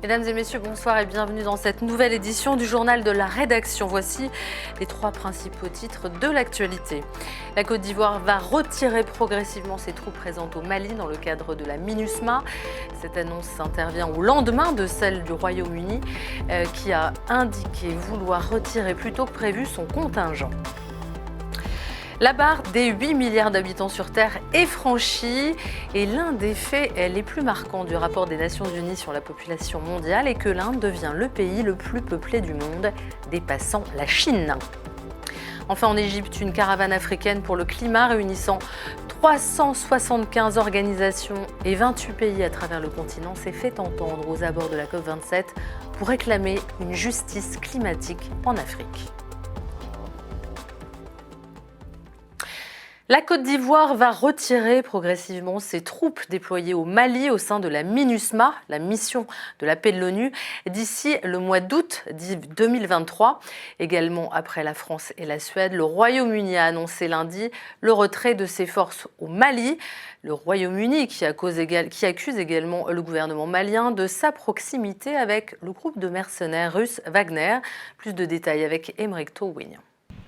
Mesdames et messieurs, bonsoir et bienvenue dans cette nouvelle édition du journal de la rédaction. Voici les trois principaux titres de l'actualité. La Côte d'Ivoire va retirer progressivement ses troupes présentes au Mali dans le cadre de la MINUSMA. Cette annonce intervient au lendemain de celle du Royaume-Uni qui a indiqué vouloir retirer plus tôt que prévu son contingent. La barre des 8 milliards d'habitants sur Terre est franchie et l'un des faits les plus marquants du rapport des Nations Unies sur la population mondiale est que l'Inde devient le pays le plus peuplé du monde, dépassant la Chine. Enfin, en Égypte, une caravane africaine pour le climat réunissant 375 organisations et 28 pays à travers le continent s'est fait entendre aux abords de la COP27 pour réclamer une justice climatique en Afrique. La Côte d'Ivoire va retirer progressivement ses troupes déployées au Mali au sein de la MINUSMA, la mission de la paix de l'ONU, d'ici le mois d'août 2023. Également après la France et la Suède, le Royaume-Uni a annoncé lundi le retrait de ses forces au Mali. Le Royaume-Uni qui accuse également le gouvernement malien de sa proximité avec le groupe de mercenaires russe Wagner. Plus de détails avec Aymeric Towin.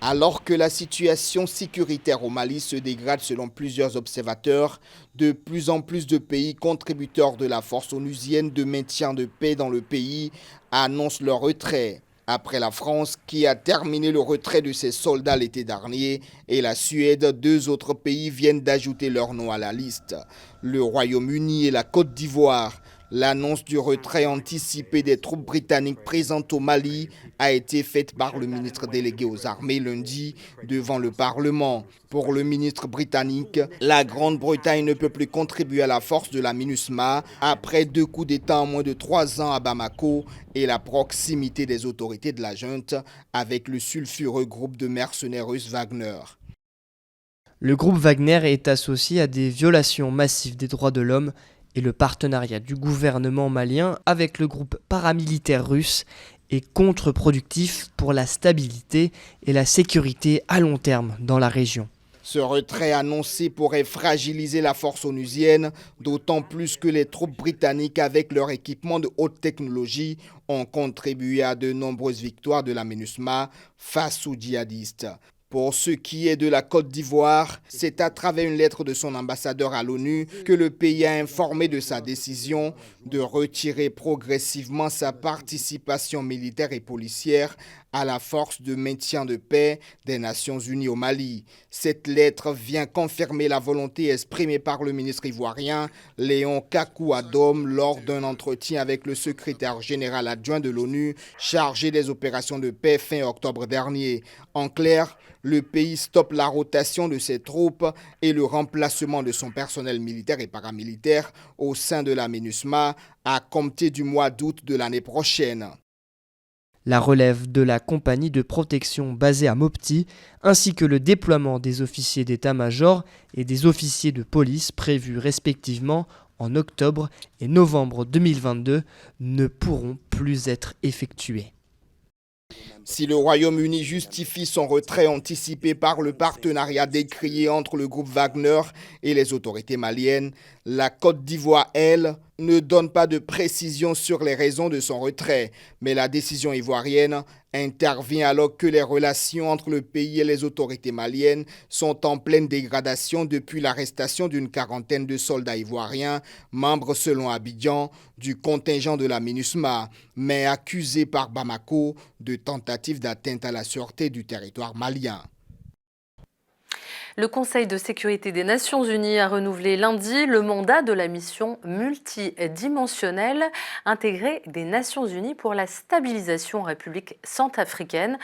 Alors que la situation sécuritaire au Mali se dégrade selon plusieurs observateurs, de plus en plus de pays contributeurs de la force onusienne de maintien de paix dans le pays annoncent leur retrait. Après la France, qui a terminé le retrait de ses soldats l'été dernier, et la Suède, deux autres pays viennent d'ajouter leur nom à la liste. Le Royaume-Uni et la Côte d'Ivoire. L'annonce du retrait anticipé des troupes britanniques présentes au Mali a été faite par le ministre délégué aux armées lundi devant le Parlement. Pour le ministre britannique, la Grande-Bretagne ne peut plus contribuer à la force de la MINUSMA après 2 coups d'État en moins de 3 ans à Bamako et la proximité des autorités de la junte avec le sulfureux groupe de mercenaires russes Wagner. Le groupe Wagner est associé à des violations massives des droits de l'homme et le partenariat du gouvernement malien avec le groupe paramilitaire russe est contre-productif pour la stabilité et la sécurité à long terme dans la région. Ce retrait annoncé pourrait fragiliser la force onusienne, d'autant plus que les troupes britanniques avec leur équipement de haute technologie ont contribué à de nombreuses victoires de la MINUSMA face aux djihadistes. Pour ce qui est de la Côte d'Ivoire, c'est à travers une lettre de son ambassadeur à l'ONU que le pays a informé de sa décision de retirer progressivement sa participation militaire et policière à la force de maintien de paix des Nations Unies au Mali. Cette lettre vient confirmer la volonté exprimée par le ministre ivoirien Léon Kakou-Adom lors d'un entretien avec le secrétaire général adjoint de l'ONU chargé des opérations de paix fin octobre dernier. En clair, le pays stoppe la rotation de ses troupes et le remplacement de son personnel militaire et paramilitaire au sein de la MINUSMA à compter du mois d'août de l'année prochaine. La relève de la compagnie de protection basée à Mopti, ainsi que le déploiement des officiers d'état-major et des officiers de police prévus respectivement en octobre et novembre 2022 ne pourront plus être effectués. Si le Royaume-Uni justifie son retrait anticipé par le partenariat décrié entre le groupe Wagner et les autorités maliennes, la Côte d'Ivoire, elle, ne donne pas de précision sur les raisons de son retrait. Mais la décision ivoirienne intervient alors que les relations entre le pays et les autorités maliennes sont en pleine dégradation depuis l'arrestation d'une quarantaine de soldats ivoiriens, membres selon Abidjan du contingent de la MINUSMA, mais accusés par Bamako de tentatives d'atteinte à la sûreté du territoire malien. Le Conseil de sécurité des Nations Unies a renouvelé lundi le mandat de la mission multidimensionnelle intégrée des Nations Unies pour la stabilisation en République centrafricaine,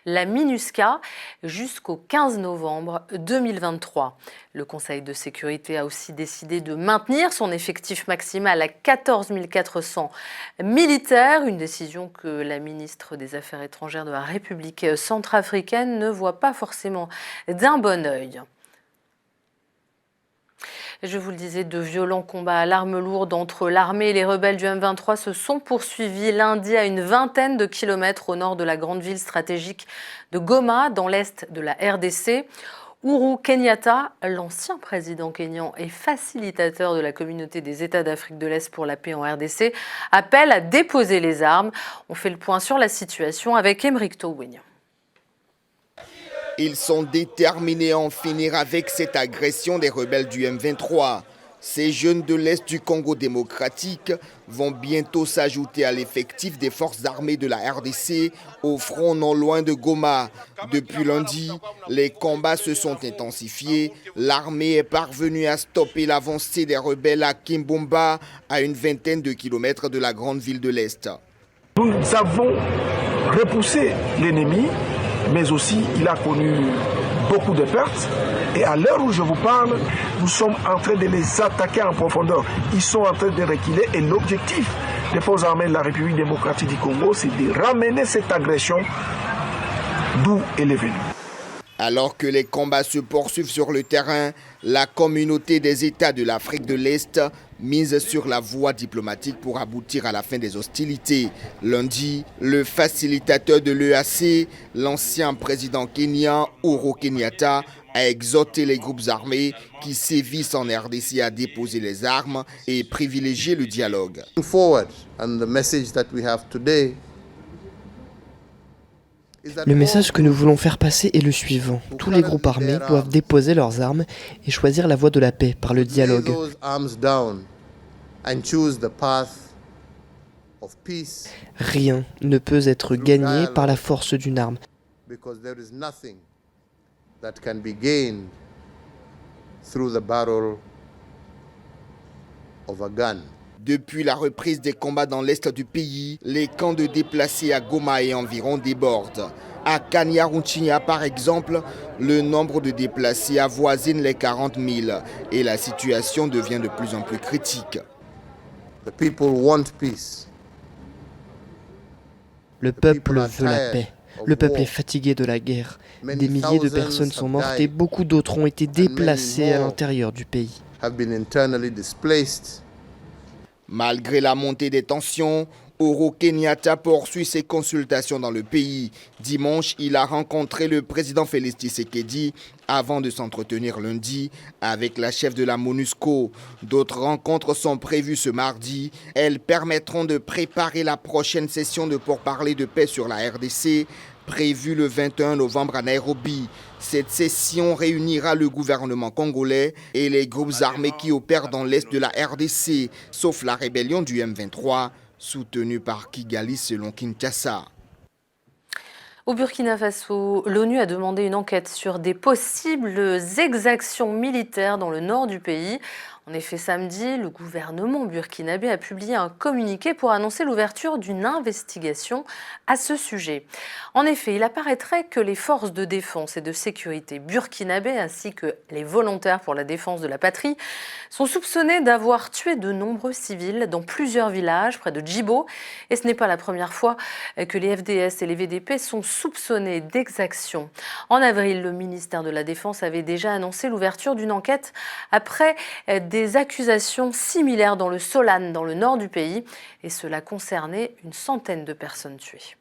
la MINUSCA, jusqu'au 15 novembre 2023. Le Conseil de sécurité a aussi décidé de maintenir son effectif maximal à 14 400 militaires, une décision que la ministre des Affaires étrangères de la République centrafricaine ne voit pas forcément d'un bon œil. Je vous le disais, de violents combats à l'arme lourde entre l'armée et les rebelles du M23 se sont poursuivis lundi à une vingtaine de kilomètres au nord de la grande ville stratégique de Goma, dans l'est de la RDC. Uhuru Kenyatta, l'ancien président kényan et facilitateur de la communauté des États d'Afrique de l'Est pour la paix en RDC, appelle à déposer les armes. On fait le point sur la situation avec Emerick Towing. Ils sont déterminés à en finir avec cette agression des rebelles du M23. Ces jeunes de l'Est du Congo démocratique vont bientôt s'ajouter à l'effectif des forces armées de la RDC au front non loin de Goma. Depuis lundi, les combats se sont intensifiés. L'armée est parvenue à stopper l'avancée des rebelles à Kimbumba, à une vingtaine de kilomètres de la grande ville de l'Est. Nous avons repoussé l'ennemi, mais aussi il a connu beaucoup de pertes. Et à l'heure où je vous parle, nous sommes en train de les attaquer en profondeur. Ils sont en train de reculer et l'objectif des forces armées de la République démocratique du Congo, c'est de ramener cette agression d'où elle est venue. Alors que les combats se poursuivent sur le terrain, la communauté des États de l'Afrique de l'Est mise sur la voie diplomatique pour aboutir à la fin des hostilités. Lundi, le facilitateur de l'EAC, l'ancien président kenyan Uhuru Kenyatta, a exhorté les groupes armés qui sévissent en RDC à déposer les armes et privilégier le dialogue. Le message que nous voulons faire passer est le suivant. Tous les groupes armés doivent déposer leurs armes et choisir la voie de la paix par le dialogue. Rien ne peut être gagné par la force d'une arme. Depuis la reprise des combats dans l'est du pays, les camps de déplacés à Goma et environ débordent. À Kanyaruchinya, par exemple, le nombre de déplacés avoisine les 40 000 et la situation devient de plus en plus critique. Le peuple veut la paix. Le peuple est fatigué de la guerre. Des milliers de personnes sont mortes et beaucoup d'autres ont été déplacées à l'intérieur du pays. Malgré la montée des tensions, Uhuru Kenyatta poursuit ses consultations dans le pays. Dimanche, il a rencontré le président Félix Tshisekedi avant de s'entretenir lundi avec la chef de la MONUSCO. D'autres rencontres sont prévues ce mardi. Elles permettront de préparer la prochaine session de pourparlers de paix sur la RDC, prévue le 21 novembre à Nairobi. Cette session réunira le gouvernement congolais et les groupes armés qui opèrent dans l'est de la RDC, sauf la rébellion du M23, soutenue par Kigali selon Kinshasa. Au Burkina Faso, l'ONU a demandé une enquête sur des possibles exactions militaires dans le nord du pays. En effet, samedi, le gouvernement burkinabé a publié un communiqué pour annoncer l'ouverture d'une investigation à ce sujet. En effet, il apparaîtrait que les forces de défense et de sécurité burkinabé ainsi que les volontaires pour la défense de la patrie sont soupçonnés d'avoir tué de nombreux civils dans plusieurs villages près de Djibo. Et ce n'est pas la première fois que les FDS et les VDP sont soupçonnés d'exactions. En avril, le ministère de la Défense avait déjà annoncé l'ouverture d'une enquête après des accusations similaires dans le Solane, dans le nord du pays, et cela concernait une centaine de personnes tuées.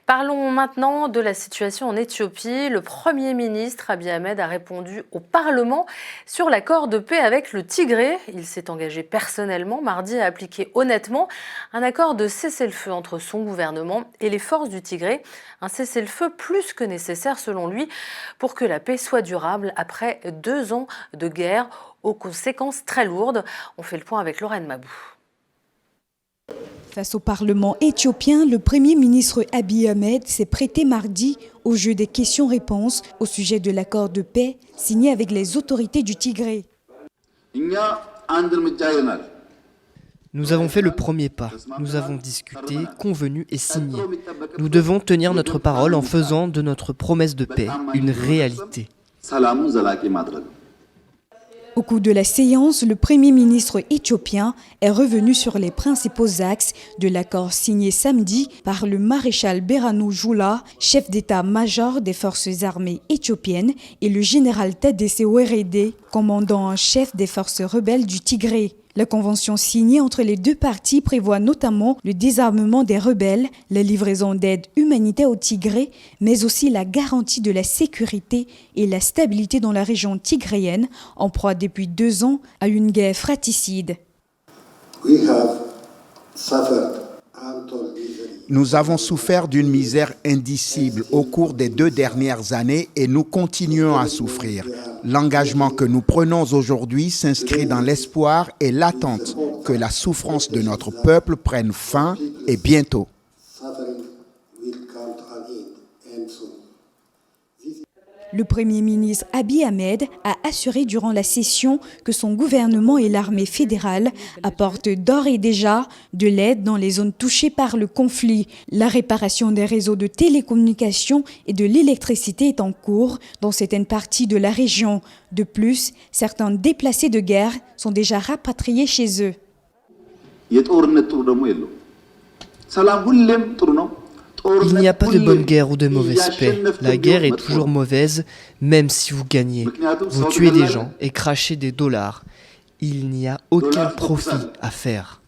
Parlons maintenant de la situation en Éthiopie. Le Premier ministre Abiy Ahmed a répondu au Parlement sur l'accord de paix avec le Tigré. Il s'est engagé personnellement mardi à appliquer honnêtement un accord de cessez-le-feu entre son gouvernement et les forces du Tigré. Un cessez-le-feu plus que nécessaire selon lui pour que la paix soit durable après 2 ans de guerre aux conséquences très lourdes. On fait le point avec Lorraine Mabou. Face au Parlement éthiopien, le Premier ministre Abiy Ahmed s'est prêté mardi au jeu des questions-réponses au sujet de l'accord de paix signé avec les autorités du Tigré. Nous avons fait le premier pas. Nous avons discuté, convenu et signé. Nous devons tenir notre parole en faisant de notre promesse de paix une réalité. Au cours de la séance, le Premier ministre éthiopien est revenu sur les principaux axes de l'accord signé samedi par le maréchal Berhanu Jula, chef d'état-major des forces armées éthiopiennes, et le général Tadesse Werede, commandant en chef des forces rebelles du Tigré. La convention signée entre les deux parties prévoit notamment le désarmement des rebelles, la livraison d'aide humanitaire au Tigré, mais aussi la garantie de la sécurité et la stabilité dans la région tigréenne, en proie depuis 2 ans à une guerre fratricide. Nous avons souffert d'une misère indicible au cours des 2 dernières années et nous continuons à souffrir. L'engagement que nous prenons aujourd'hui s'inscrit dans l'espoir et l'attente que la souffrance de notre peuple prenne fin et bientôt. Le Premier ministre Abiy Ahmed a assuré durant la session que son gouvernement et l'armée fédérale apportent d'ores et déjà de l'aide dans les zones touchées par le conflit. La réparation des réseaux de télécommunications et de l'électricité est en cours dans certaines parties de la région. De plus, certains déplacés de guerre sont déjà rapatriés chez eux. Il n'y a pas de bonne guerre ou de mauvaise paix. La guerre est toujours mauvaise, même si vous gagnez. Vous tuez des gens et crachez des dollars. Il n'y a aucun profit à faire.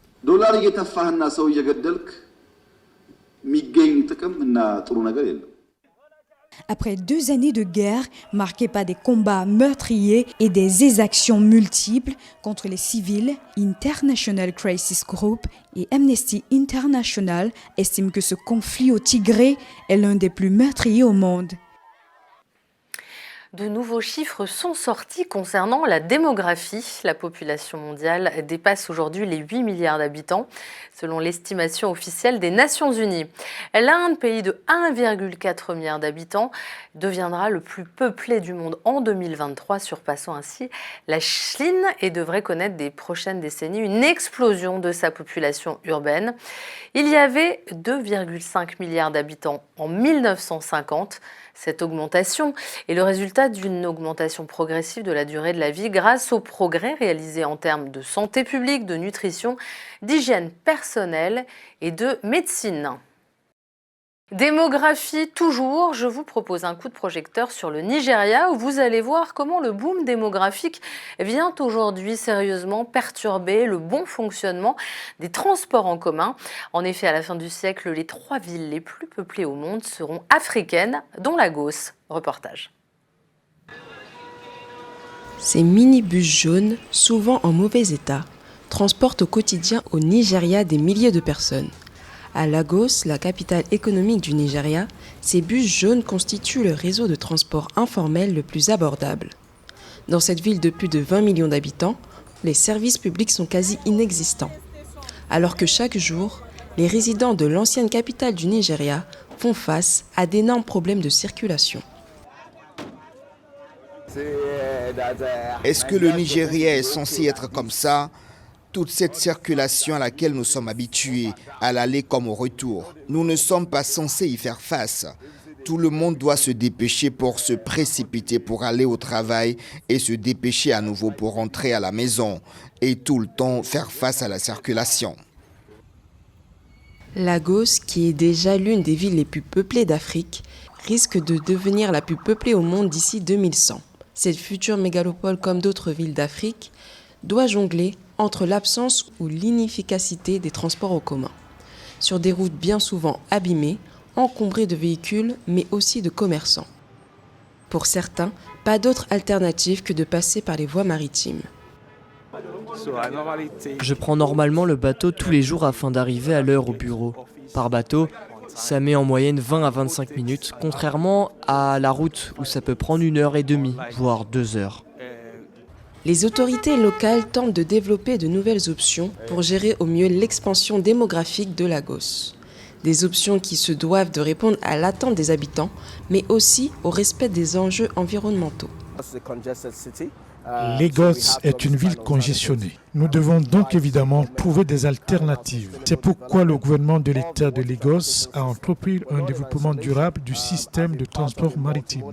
Après 2 années de guerre marquées par des combats meurtriers et des exactions multiples contre les civils, International Crisis Group et Amnesty International estiment que ce conflit au Tigré est l'un des plus meurtriers au monde. De nouveaux chiffres sont sortis concernant la démographie. La population mondiale dépasse aujourd'hui les 8 milliards d'habitants, selon l'estimation officielle des Nations Unies. L'Inde, pays de 1,4 milliard d'habitants, deviendra le plus peuplé du monde en 2023, surpassant ainsi la Chine et devrait connaître des prochaines décennies une explosion de sa population urbaine. Il y avait 2,5 milliards d'habitants en 1950. Cette augmentation est le résultat d'une augmentation progressive de la durée de la vie grâce aux progrès réalisés en termes de santé publique, de nutrition, d'hygiène personnelle et de médecine. Démographie toujours, je vous propose un coup de projecteur sur le Nigeria où vous allez voir comment le boom démographique vient aujourd'hui sérieusement perturber le bon fonctionnement des transports en commun. En effet, à la fin du siècle, les 3 villes les plus peuplées au monde seront africaines, dont Lagos. Reportage. Ces minibus jaunes, souvent en mauvais état, transportent au quotidien au Nigeria des milliers de personnes. À Lagos, la capitale économique du Nigeria, ces bus jaunes constituent le réseau de transport informel le plus abordable. Dans cette ville de plus de 20 millions d'habitants, les services publics sont quasi inexistants. Alors que chaque jour, les résidents de l'ancienne capitale du Nigeria font face à d'énormes problèmes de circulation. Est-ce que le Nigeria est censé être comme ça ? Toute cette circulation à laquelle nous sommes habitués, à l'aller comme au retour. Nous ne sommes pas censés y faire face. Tout le monde doit se dépêcher pour se précipiter pour aller au travail et se dépêcher à nouveau pour rentrer à la maison et tout le temps faire face à la circulation. Lagos, qui est déjà l'une des villes les plus peuplées d'Afrique, risque de devenir la plus peuplée au monde d'ici 2100. Cette future mégalopole, comme d'autres villes d'Afrique, doit jongler entre l'absence ou l'inefficacité des transports en commun, sur des routes bien souvent abîmées, encombrées de véhicules, mais aussi de commerçants. Pour certains, pas d'autre alternative que de passer par les voies maritimes. Je prends normalement le bateau tous les jours afin d'arriver à l'heure au bureau. Par bateau, ça met en moyenne 20 à 25 minutes, contrairement à la route où ça peut prendre 1h30, voire 2 heures. Les autorités locales tentent de développer de nouvelles options pour gérer au mieux l'expansion démographique de Lagos. Des options qui se doivent de répondre à l'attente des habitants, mais aussi au respect des enjeux environnementaux. Lagos est une ville congestionnée. Nous devons donc évidemment trouver des alternatives. C'est pourquoi le gouvernement de l'État de Lagos a entrepris un développement durable du système de transport maritime.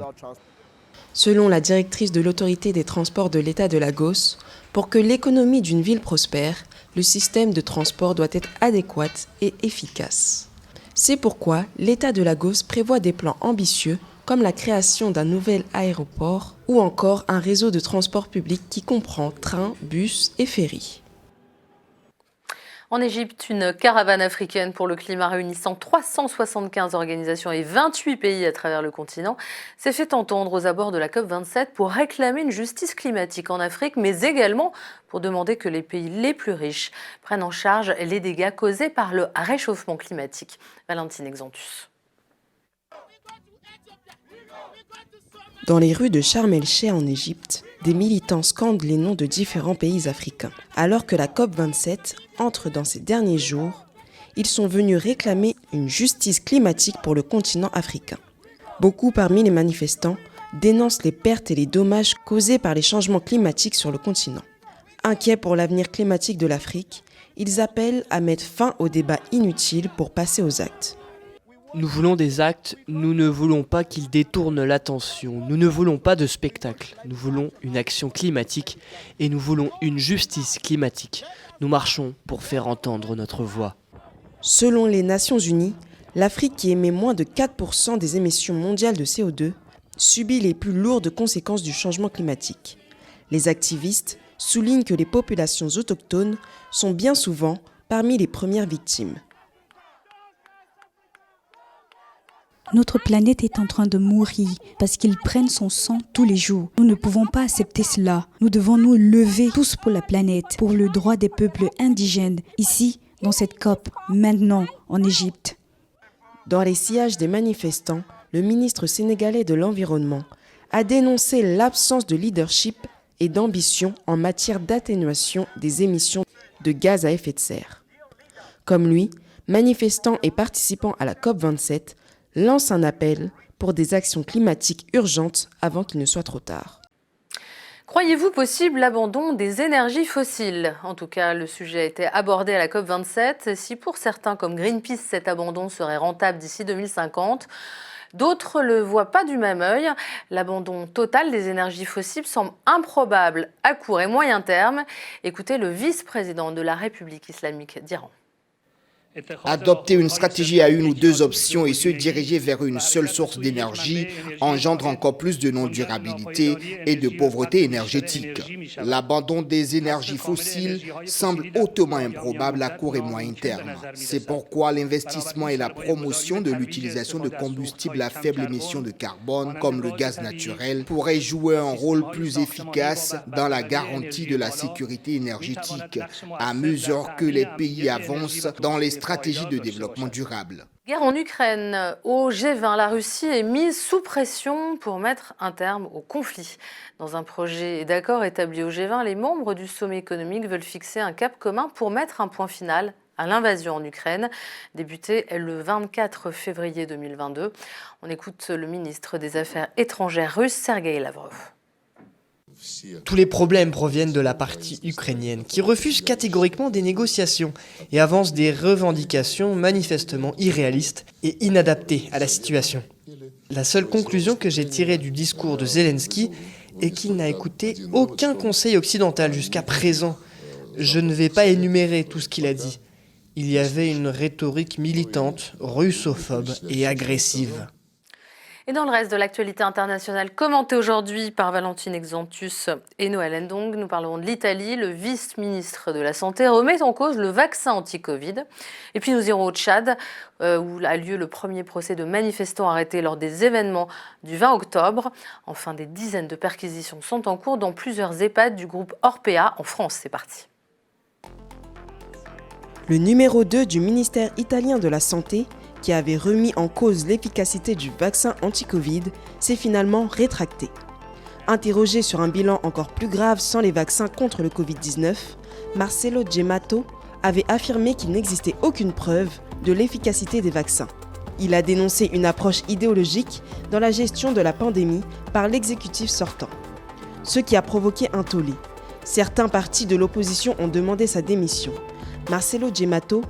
Selon la directrice de l'autorité des transports de l'État de Lagos, pour que l'économie d'une ville prospère, le système de transport doit être adéquat et efficace. C'est pourquoi l'État de Lagos prévoit des plans ambitieux comme la création d'un nouvel aéroport ou encore un réseau de transport public qui comprend trains, bus et ferries. En Égypte, une caravane africaine pour le climat réunissant 375 organisations et 28 pays à travers le continent s'est fait entendre aux abords de la COP27 pour réclamer une justice climatique en Afrique, mais également pour demander que les pays les plus riches prennent en charge les dégâts causés par le réchauffement climatique. Valentine Exantus. Dans les rues de Sharm el-Sheikh en Égypte, des militants scandent les noms de différents pays africains. Alors que la COP27 entre dans ses derniers jours, ils sont venus réclamer une justice climatique pour le continent africain. Beaucoup parmi les manifestants dénoncent les pertes et les dommages causés par les changements climatiques sur le continent. Inquiets pour l'avenir climatique de l'Afrique, ils appellent à mettre fin aux débats inutiles pour passer aux actes. Nous voulons des actes, nous ne voulons pas qu'ils détournent l'attention, nous ne voulons pas de spectacle, nous voulons une action climatique et nous voulons une justice climatique. Nous marchons pour faire entendre notre voix. Selon les Nations Unies, l'Afrique, qui émet moins de 4% des émissions mondiales de CO2, subit les plus lourdes conséquences du changement climatique. Les activistes soulignent que les populations autochtones sont bien souvent parmi les premières victimes. Notre planète est en train de mourir parce qu'ils prennent son sang tous les jours. Nous ne pouvons pas accepter cela. Nous devons nous lever tous pour la planète, pour le droit des peuples indigènes, ici, dans cette COP, maintenant, en Égypte. Dans les sillages des manifestants, le ministre sénégalais de l'Environnement a dénoncé l'absence de leadership et d'ambition en matière d'atténuation des émissions de gaz à effet de serre. Comme lui, manifestants et participants à la COP27 lance un appel pour des actions climatiques urgentes avant qu'il ne soit trop tard. Croyez-vous possible l'abandon des énergies fossiles ? En tout cas, le sujet a été abordé à la COP27. Si pour certains, comme Greenpeace, cet abandon serait rentable d'ici 2050, d'autres ne le voient pas du même œil. L'abandon total des énergies fossiles semble improbable à court et moyen terme. Écoutez le vice-président de la République islamique d'Iran. Adopter une stratégie à une ou deux options et se diriger vers une seule source d'énergie engendre encore plus de non-durabilité et de pauvreté énergétique. L'abandon des énergies fossiles semble hautement improbable à court et moyen terme. C'est pourquoi l'investissement et la promotion de l'utilisation de combustibles à faible émission de carbone, comme le gaz naturel, pourraient jouer un rôle plus efficace dans la garantie de la sécurité énergétique à mesure que les pays avancent dans les stratégie de développement durable. Guerre en Ukraine. Au G20, la Russie est mise sous pression pour mettre un terme au conflit. Dans un projet d'accord établi au G20, les membres du sommet économique veulent fixer un cap commun pour mettre un point final à l'invasion en Ukraine, débutée le 24 février 2022. On écoute le ministre des Affaires étrangères russe, Sergueï Lavrov. Tous les problèmes proviennent de la partie ukrainienne, qui refuse catégoriquement des négociations et avance des revendications manifestement irréalistes et inadaptées à la situation. La seule conclusion que j'ai tirée du discours de Zelensky est qu'il n'a écouté aucun conseil occidental jusqu'à présent. Je ne vais pas énumérer tout ce qu'il a dit. Il y avait une rhétorique militante, russophobe et agressive. Et dans le reste de l'actualité internationale commentée aujourd'hui par Valentine Exantus et Noël Ndong, nous parlerons de l'Italie. Le vice-ministre de la Santé remet en cause le vaccin anti-Covid. Et puis nous irons au Tchad, où a lieu le premier procès de manifestants arrêtés lors des événements du 20 octobre. Enfin, des dizaines de perquisitions sont en cours dans plusieurs EHPAD du groupe Orpea en France. C'est parti. Le numéro 2 du ministère italien de la Santé, qui avait remis en cause l'efficacité du vaccin anti-Covid, s'est finalement rétracté. Interrogé sur un bilan encore plus grave sans les vaccins contre le Covid-19, Marcello Gemmato avait affirmé qu'il n'existait aucune preuve de l'efficacité des vaccins. Il a dénoncé une approche idéologique dans la gestion de la pandémie par l'exécutif sortant, ce qui a provoqué un tollé. Certains partis de l'opposition ont demandé sa démission. Marcello Gemmato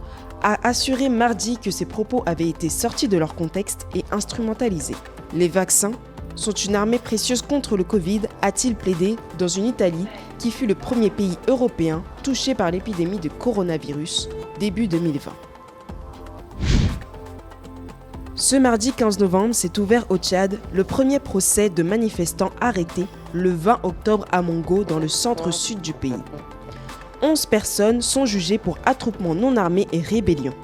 a assuré mardi que ses propos avaient été sortis de leur contexte et instrumentalisés. Les vaccins sont une armée précieuse contre le Covid, a-t-il plaidé dans une Italie qui fut le premier pays européen touché par l'épidémie de coronavirus début 2020. Ce mardi 15 novembre s'est ouvert au Tchad le premier procès de manifestants arrêtés le 20 octobre à Mongo dans le centre-sud du pays. 11 personnes sont jugées pour attroupement non armé et rébellion.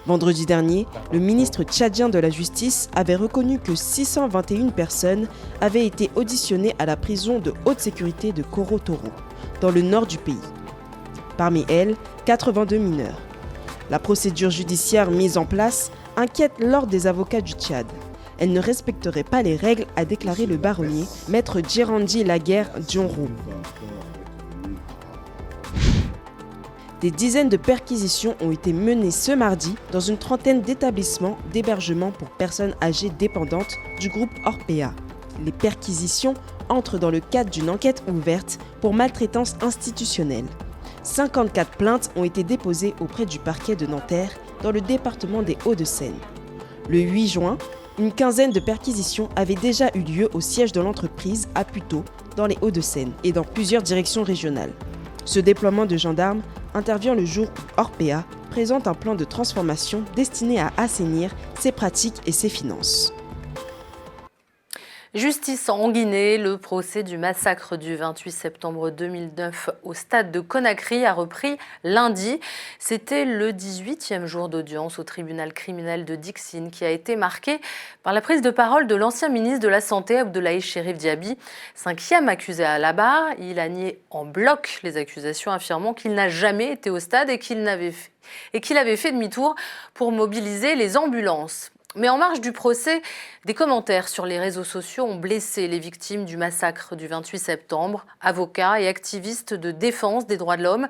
Vendredi dernier, le ministre tchadien de la Justice avait reconnu que 621 personnes avaient été auditionnées à la prison de haute sécurité de Koro Toro, dans le nord du pays. Parmi elles, 82 mineurs. La procédure judiciaire mise en place inquiète l'ordre des avocats du Tchad. Elle ne respecterait pas les règles, a déclaré le baronnier, maître Djirandi Laguerre Dionro. Des dizaines de perquisitions ont été menées ce mardi dans une trentaine d'établissements d'hébergement pour personnes âgées dépendantes du groupe Orpea. Les perquisitions entrent dans le cadre d'une enquête ouverte pour maltraitance institutionnelle. 54 plaintes ont été déposées auprès du parquet de Nanterre dans le département des Hauts-de-Seine. Le 8 juin, une quinzaine de perquisitions avaient déjà eu lieu au siège de l'entreprise à Puteaux, dans les Hauts-de-Seine et dans plusieurs directions régionales. Ce déploiement de gendarmes intervient le jour où Orpea présente un plan de transformation destiné à assainir ses pratiques et ses finances. Justice en Guinée, le procès du massacre du 28 septembre 2009 au stade de Conakry a repris lundi. C'était le 18e jour d'audience au tribunal criminel de Dixine qui a été marqué par la prise de parole de l'ancien ministre de la Santé Abdoulaye Chérif Diaby, 5e accusé à la barre. Il a nié en bloc les accusations, affirmant qu'il n'a jamais été au stade et qu'il avait fait demi-tour pour mobiliser les ambulances. Mais en marge du procès, des commentaires sur les réseaux sociaux ont blessé les victimes du massacre du 28 septembre. Avocats et activistes de défense des droits de l'homme,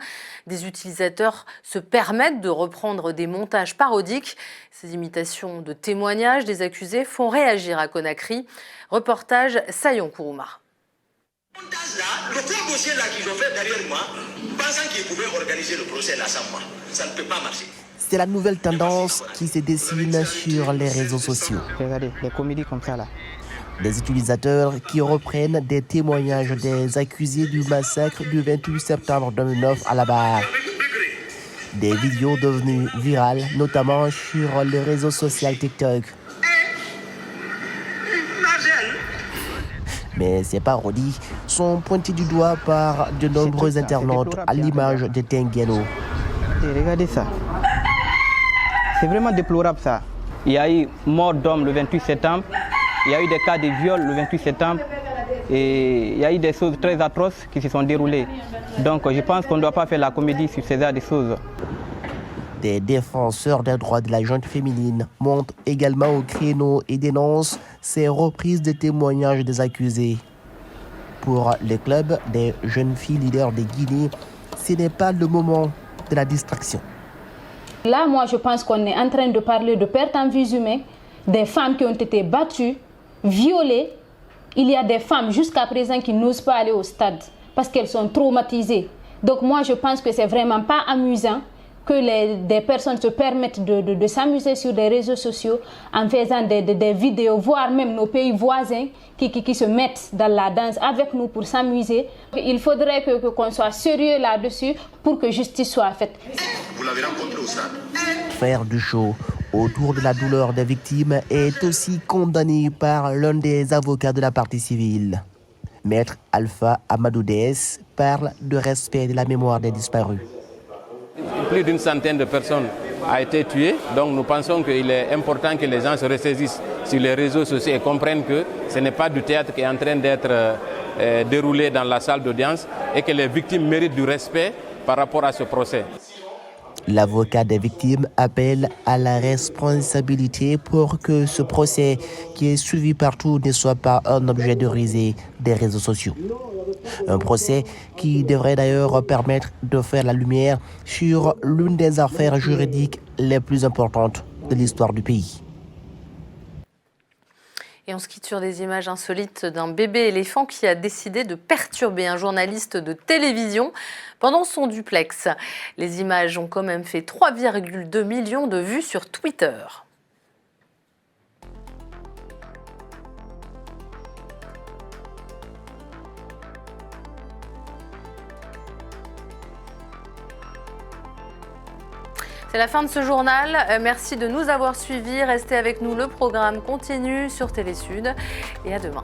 des utilisateurs se permettent de reprendre des montages parodiques. Ces imitations de témoignages des accusés font réagir à Conakry. Reportage Sayon Kourouma. Le gros dossier là qu'ils ont fait derrière moi, pensant qu'ils pouvaient organiser le procès là sans moi, ça ne peut pas marcher. C'est la nouvelle tendance qui se dessine sur les réseaux sociaux. Regardez, les comédies comme ça là. Des utilisateurs qui reprennent des témoignages des accusés du massacre du 28 septembre 2009 à la barre. Des vidéos devenues virales, notamment sur le réseau social TikTok. Mais ces parodies sont pointées du doigt par de nombreux internautes à l'image de Tengueno. Regardez ça. C'est vraiment déplorable ça. Il y a eu mort d'hommes le 28 septembre, il y a eu des cas de viol le 28 septembre et il y a eu des choses très atroces qui se sont déroulées. Donc je pense qu'on ne doit pas faire la comédie sur ces des choses. Des défenseurs des droits de la gente féminine montent également au créneau et dénoncent ces reprises de témoignages des accusés. Pour les clubs des jeunes filles leaders de Guinée, ce n'est pas le moment de la distraction. Là, moi, je pense qu'on est en train de parler de pertes en vies humaines, des femmes qui ont été battues, violées. Il y a des femmes jusqu'à présent qui n'osent pas aller au stade parce qu'elles sont traumatisées. Donc moi, je pense que c'est vraiment pas amusant que des personnes se permettent de s'amuser sur des réseaux sociaux en faisant des vidéos, voire même nos pays voisins qui se mettent dans la danse avec nous pour s'amuser. Il faudrait qu'on soit sérieux là-dessus pour que justice soit faite. Vous l'avez rencontré au stade. Faire du show autour de la douleur des victimes est aussi condamné par l'un des avocats de la partie civile. Maître Alpha Amadou Dès parle de respect de la mémoire des disparus. Plus d'une centaine de personnes ont été tuées, donc nous pensons qu'il est important que les gens se ressaisissent sur les réseaux sociaux et comprennent que ce n'est pas du théâtre qui est en train d'être déroulé dans la salle d'audience et que les victimes méritent du respect par rapport à ce procès. L'avocat des victimes appelle à la responsabilité pour que ce procès, qui est suivi partout, ne soit pas un objet de risée des réseaux sociaux. Un procès qui devrait d'ailleurs permettre de faire la lumière sur l'une des affaires juridiques les plus importantes de l'histoire du pays. Et on se quitte sur des images insolites d'un bébé éléphant qui a décidé de perturber un journaliste de télévision pendant son duplex. Les images ont quand même fait 3,2 millions de vues sur Twitter. C'est la fin de ce journal. Merci de nous avoir suivis. Restez avec nous, le programme continue sur Télé Sud. Et à demain.